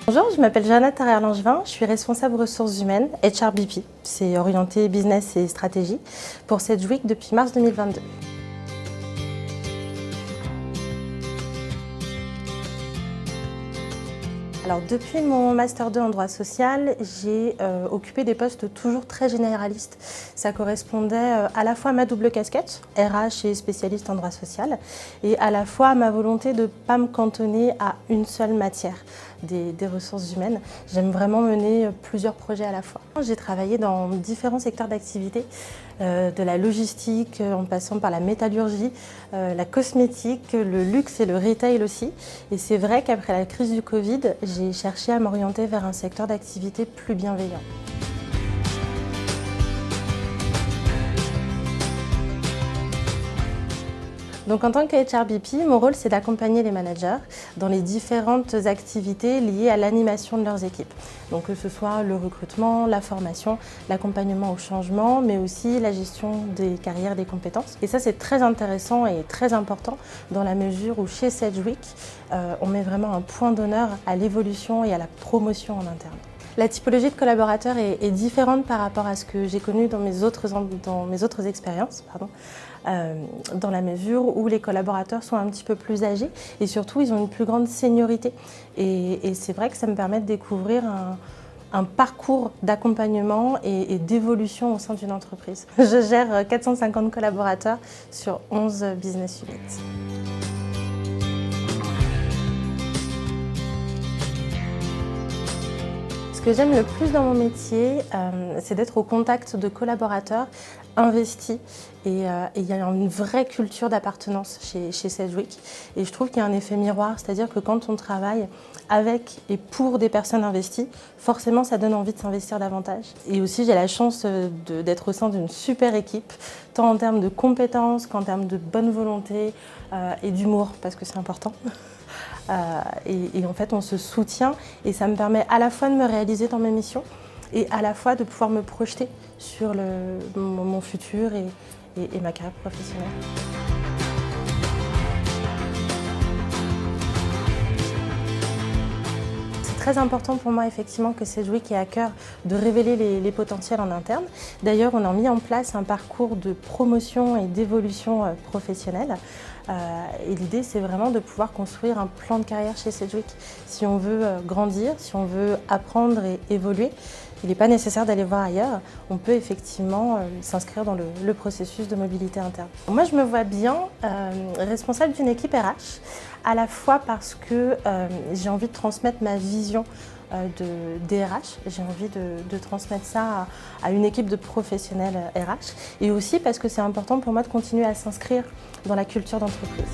Bonjour, je m'appelle Jeanne Tarère-Langevin, je suis responsable ressources humaines, HRBP, c'est orienté business et stratégie, pour Sedgwick depuis mars 2022. Alors, depuis mon Master 2 en droit social, j'ai occupé des postes toujours très généralistes. Ça correspondait à la fois à ma double casquette, RH et spécialiste en droit social, et à la fois à ma volonté de ne pas me cantonner à une seule matière des ressources humaines. J'aime vraiment mener plusieurs projets à la fois. J'ai travaillé dans différents secteurs d'activité, de la logistique en passant par la métallurgie, la cosmétique, le luxe et le retail aussi. Et c'est vrai qu'après la crise du Covid, j'ai cherché à m'orienter vers un secteur d'activité plus bienveillant. Donc en tant que HRBP, mon rôle c'est d'accompagner les managers dans les différentes activités liées à l'animation de leurs équipes. Donc que ce soit le recrutement, la formation, l'accompagnement au changement, mais aussi la gestion des carrières, des compétences. Et ça c'est très intéressant et très important dans la mesure où chez Sedgwick, on met vraiment un point d'honneur à l'évolution et à la promotion en interne. La typologie de collaborateurs est différente par rapport à ce que j'ai connu dans mes autres expériences, dans la mesure où les collaborateurs sont un petit peu plus âgés et surtout ils ont une plus grande seniorité. Et c'est vrai que ça me permet de découvrir un parcours d'accompagnement et d'évolution au sein d'une entreprise. Je gère 450 collaborateurs sur 11 business units. Ce que j'aime le plus dans mon métier, c'est d'être au contact de collaborateurs investis et il y a une vraie culture d'appartenance chez Sedgwick. Et je trouve qu'il y a un effet miroir, c'est-à-dire que quand on travaille avec et pour des personnes investies, forcément ça donne envie de s'investir davantage. Et aussi j'ai la chance d'être au sein d'une super équipe, tant en termes de compétences qu'en termes de bonne volonté et d'humour, parce que c'est important. Et en fait on se soutient et ça me permet à la fois de me réaliser dans mes missions et à la fois de pouvoir me projeter sur mon futur et ma carrière professionnelle. C'est très important pour moi effectivement que Sedgwick ait à cœur de révéler les potentiels en interne. D'ailleurs, on a mis en place un parcours de promotion et d'évolution professionnelle. Et l'idée, c'est vraiment de pouvoir construire un plan de carrière chez Sedgwick. Si on veut grandir, si on veut apprendre et évoluer, il n'est pas nécessaire d'aller voir ailleurs. On peut effectivement s'inscrire dans le processus de mobilité interne. Moi, je me vois bien responsable d'une équipe RH, à la fois parce que j'ai envie de transmettre ma vision des RH. J'ai envie de transmettre ça à une équipe de professionnels RH et aussi parce que c'est important pour moi de continuer à s'inscrire dans la culture d'entreprise.